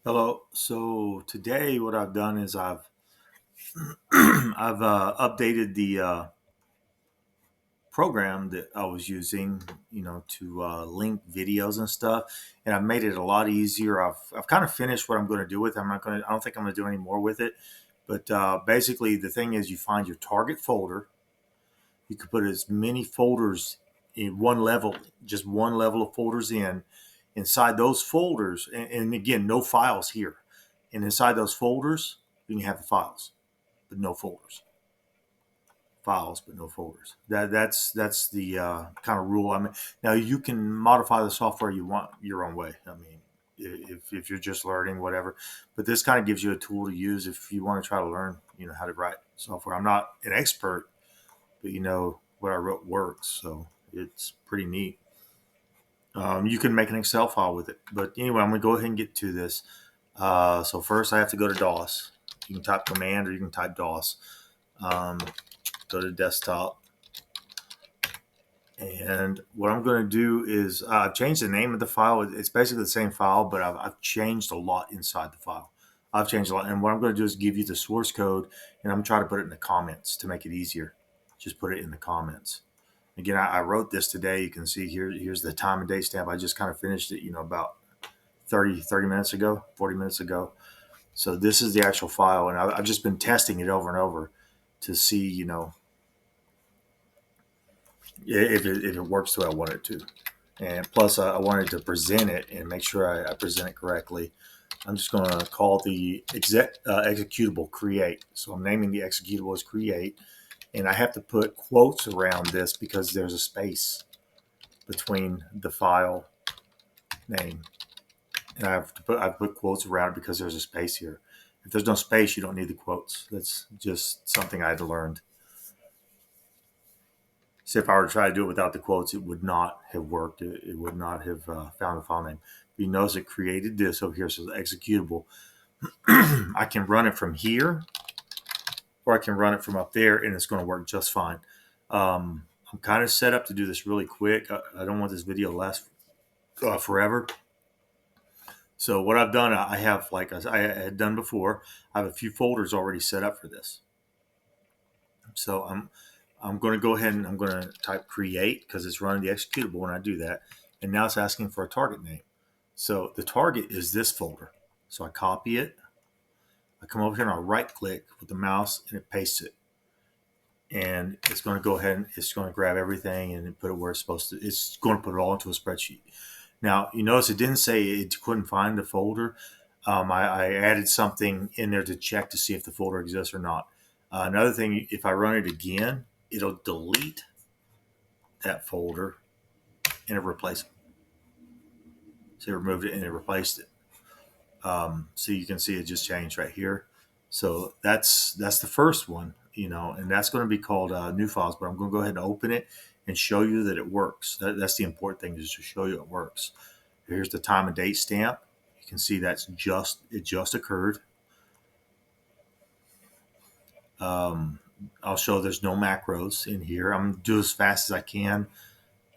Hello. So today, what I've done is I've I've updated the program that I was using, to link videos and stuff, and I've made it a lot easier. I've kind of finished what I'm going to do with it. I don't think I'm going to do any more with it. But basically, the thing is, you find your target folder. You can put as many folders in one level, just one level of folders in. Inside those folders, and again, no files here. And inside those folders, then you have the files, but no folders. Files, but no folders. That's the kind of rule. I mean, now you can modify the software you want your own way. I mean, if you're just learning, whatever. But this kind of gives you a tool to use if you want to try to learn, how to write software. I'm not an expert, but what I wrote works, so it's pretty neat. You can make an Excel file with it. But anyway, I'm going to go ahead and get to this. So first, I have to go to DOS. You can type command or you can type DOS. Um, Go to desktop. And what I'm going to do is I've changed the name of the file. It's basically the same file, but I've changed a lot inside the file. I've changed a lot. And what I'm going to do is give you the source code, and I'm going to try to put it in the comments to make it easier. Just put it in the comments. Again, I wrote this today. You can see here's the time and date stamp. I just kind of finished it, about 30 minutes ago, 40 minutes ago. So this is the actual file, and I've just been testing it over and over to see, if it works the way I want it to. And plus, I wanted to present it and make sure I present it correctly. I'm just going to call the executable create. So I'm naming the executable as create. And I have to put quotes around this because there's a space between the file name. And I've put quotes around it because there's a space here. If there's no space, you don't need the quotes. That's just something I had learned. So if I were to try to do it without the quotes, it would not have worked. It would not have found the file name. But you notice it created this over here, so it's executable. I can run it from here, or I can run it from up there, and it's going to work just fine. I'm kind of set up to do this really quick. I don't want this video to last forever. So what I've done, I have, like I had done before, I have a few folders already set up for this. So I'm going to go ahead and I'm going to type create because it's running the executable when I do that. And now it's asking for a target name. So the target is this folder. So I copy it. I come over here and I right click with the mouse and it pastes it. And it's going to go ahead and it's going to grab everything and put it where it's supposed to. It's going to put it all into a spreadsheet. Now, you notice it didn't say it couldn't find the folder. I added something in there to check to see if the folder exists or not. Another thing, if I run it again, it'll delete that folder and it replaced it. So it removed it and it replaced it. So you can see it just changed right here. So that's the first one, and that's going to be called new files. But I'm going to go ahead and open it and show you that it works. That's the important thing, is to show you it works. Here's the time and date stamp. You can see it just occurred. I'll show there's no macros in here. I'm going to do as fast as I can.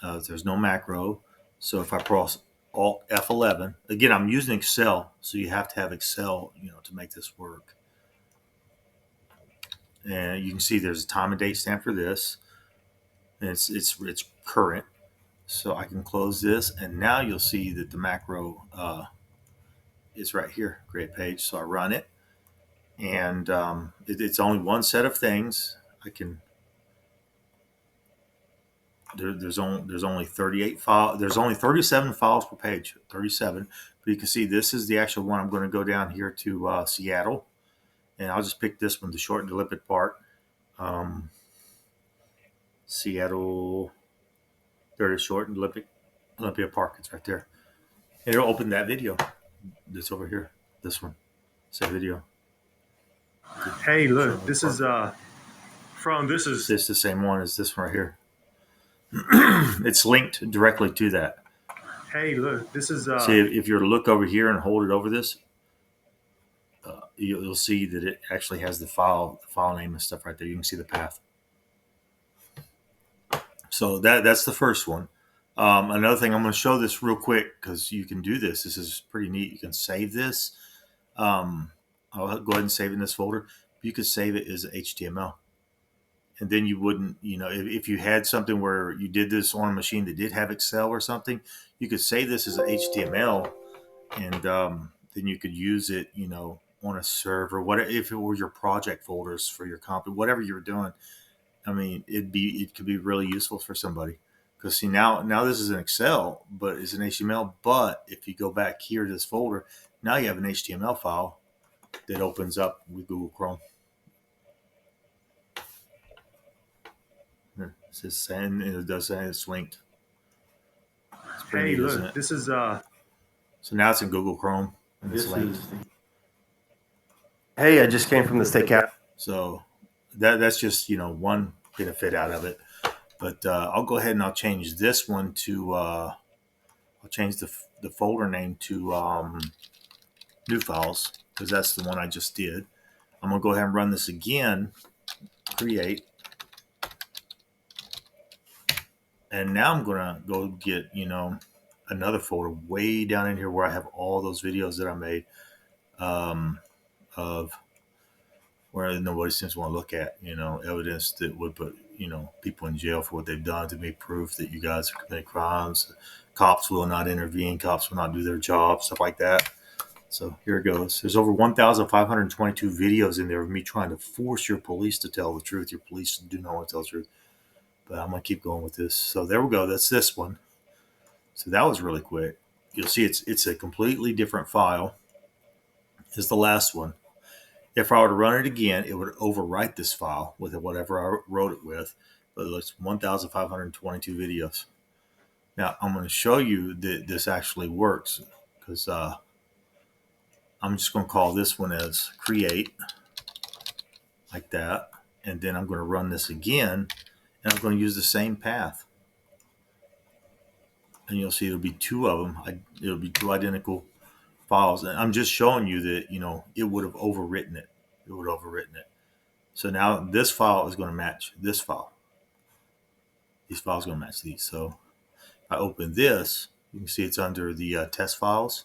There's no macro. So if I press Alt F11, again, I'm using Excel, so you have to have Excel, to make this work. And you can see there's a time and date stamp for this, and it's current. So I can close this, and now you'll see that the macro is right here, create page. So I run it, and it's only one set of things. There's only 38 files. There's only 37 files per page, 37. But you can see this is the actual one. I'm going to go down here to Seattle, and I'll just pick this one, the short and deliberate part. Seattle, there it is, short and Olympia Park. It's right there. And it'll open that video that's over here. This one. It's a video. Hey, look, Showing the this is park. from this is It's the same one as this one right here. It's linked directly to that. hey, look, this is See, if you were to look over here and hold it over this, you'll see that it actually has the file name and stuff right there. You can see the path. So that's the first one. Another thing, I'm going to show this real quick because you can do this. This is pretty neat. You can save this. Um, I'll go ahead and save it in this folder. You could save it as HTML, and then you wouldn't, if you had something where you did this on a machine that did have Excel or something, you could save this as HTML, and then you could use it, on a server. What if it were your project folders for your company, whatever you were doing? I mean, it could be really useful for somebody. Because see, now this is an Excel, but it's an HTML. But if you go back here to this folder, now you have an HTML file that opens up with Google Chrome. It says send, and it does say it's linked. It's pretty Hey, neat, isn't look, it? this is So now it's in Google Chrome and it's This linked. is. Hey, I just came from the state cap. So that's just one benefit out of it. But I'll go ahead and I'll change this one to I'll change the folder name to new files, because that's the one I just did. I'm gonna go ahead and run this again, create, and now I'm gonna go get another folder way down in here where I have all those videos that I made, of where nobody seems to want to look at, evidence that would put people in jail for what they've done, to be proof that you guys have committed crimes. Cops will not intervene. Cops will not do their job. Stuff like that. So here it goes. There's over 1,522 videos in there of me trying to force your police to tell the truth. Your police do not want to tell the truth. But I'm going to keep going with this. So there we go. That's this one. So that was really quick. You'll see it's a completely different file as the last one. If I were to run it again, it would overwrite this file with whatever I wrote it with. But it's 1,522 videos. Now I'm going to show you that this actually works, because I'm just going to call this one as create, like that. And then I'm going to run this again, and I'm going to use the same path. And you'll see it'll be two of them. It'll be two identical files. And I'm just showing you that, it would have overwritten it. It would have overwritten it. So now this file is going to match this file. These files are going to match these. So if I open this, you can see it's under the test files.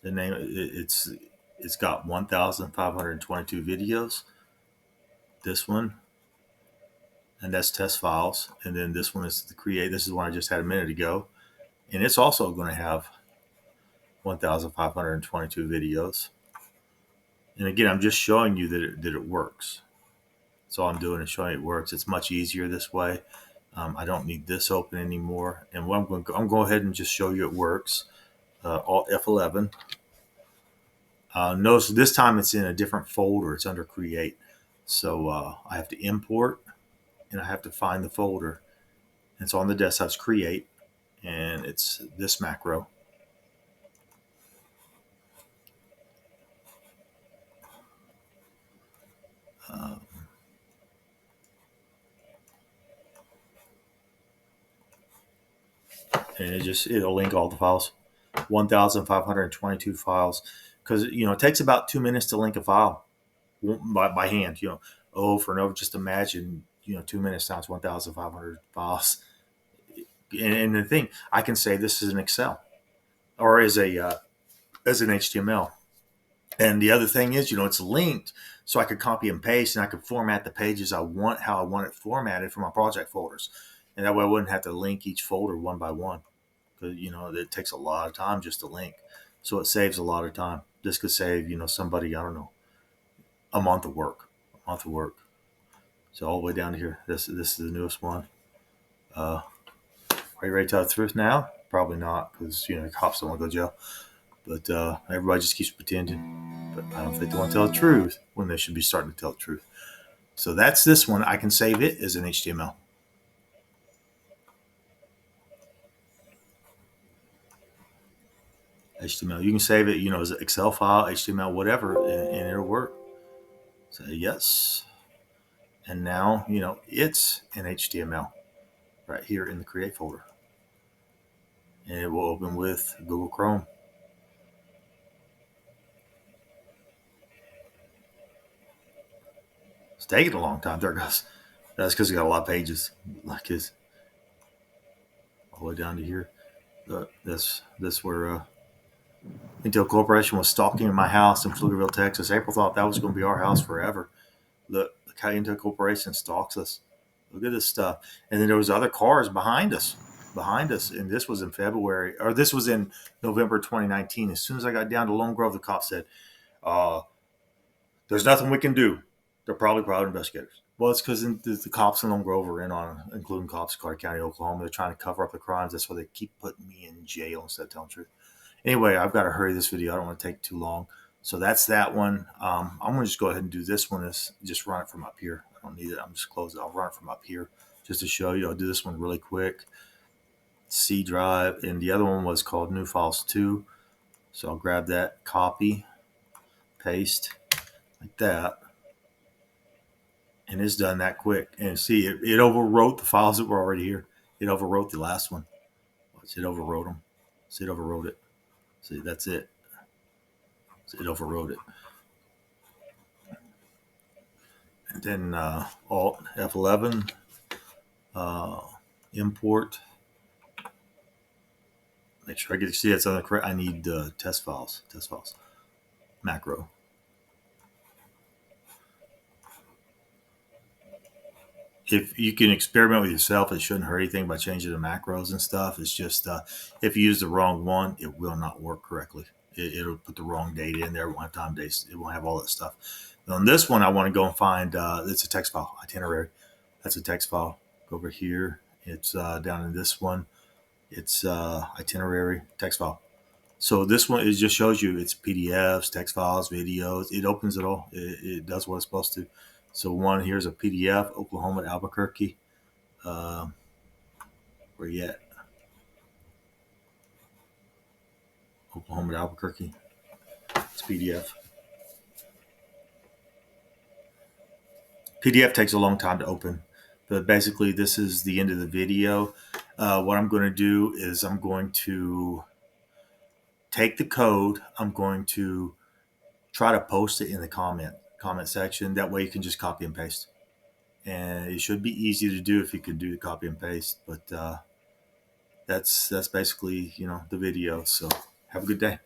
The name, it's got 1,522 videos. This one, and that's test files. And then this one is the create. This is one I just had a minute ago. And it's also going to have 1,522 videos. And again, I'm just showing you that it works. That's all I'm doing is showing it works. It's much easier this way. I don't need this open anymore. And what I'm going to go ahead and just show you it works. Alt F11. Notice this time it's in a different folder. It's under create. So I have to import, and I have to find the folder. It's on the desktop's create, and it's this macro. And it'll link all the files, 1,522 files, because it takes about 2 minutes to link a file by hand. Over and over. Just imagine 2 minutes times 1,500 files. And the thing, I can say this is an Excel or as an HTML. And the other thing is, it's linked, so I could copy and paste, and I could format the pages how I want it formatted for my project folders. And that way I wouldn't have to link each folder one by one, because, it takes a lot of time just to link. So it saves a lot of time. This could save, somebody, I don't know, a month of work. So all the way down to here. This is the newest one. Are you ready to tell the truth now? Probably not, because, cops don't want to go to jail. But everybody just keeps pretending. But I don't think they want to tell the truth when they should be starting to tell the truth. So that's this one. I can save it as an HTML. HTML. You can save it, as an Excel file, HTML, whatever, and it'll work. Say yes. And now, it's an HTML right here in the create folder. And it will open with Google Chrome. It's taking a long time. There it goes. That's because it got a lot of pages, like this, all the way down to here. That's where Intel Corporation was stalking my house in Pflugerville, Texas. April thought that was going to be our house forever. Look how Intel Corporation stalks us. Look at this stuff. And then there was other cars behind us. And this was in February, or this was in November 2019. As soon as I got down to Lone Grove, the cop said, uh, "There's nothing we can do. They're probably private investigators." Well, it's because the cops in Lone Grove are in on it, including cops in Carter County, Oklahoma. They're trying to cover up the crimes. That's why they keep putting me in jail instead of telling the truth. Anyway, I've got to hurry this video. I don't want to take too long. So that's that one. I'm going to just go ahead and do this one. Is just run it from up here. I don't need it. I'm just close it. I'll run it from up here just to show you. I'll do this one really quick. C drive. And the other one was called New Files 2. So I'll grab that, copy, paste like that. And it's done that quick. And see, it overwrote the files that were already here. It overwrote the last one. Watch, it overwrote them. See, it overwrote it. See, that's it. See, it overwrote it. And then Alt F11, uh, import. Make sure I get to see it's on the correct. I need test files, macro. If you can experiment with yourself, it shouldn't hurt anything by changing the macros and stuff. It's just if you use the wrong one, it will not work correctly. It'll put the wrong data in there. It won't have time dates. It won't have all that stuff. On this one, I want to go and find it's a text file itinerary. That's a text file. Go over here. It's down in this one. It's itinerary text file. So this one, it just shows you it's PDFs, text files, videos. It opens it all. It does what it's supposed to. So one here's a PDF, Oklahoma to Albuquerque. Where you at? Oklahoma to Albuquerque. It's PDF. PDF takes a long time to open, but basically this is the end of the video. What I'm going to do is I'm going to take the code. I'm going to try to post it in the comment section. That way you can just copy and paste. And it should be easy to do if you can do the copy and paste. But that's basically the video. So have a good day.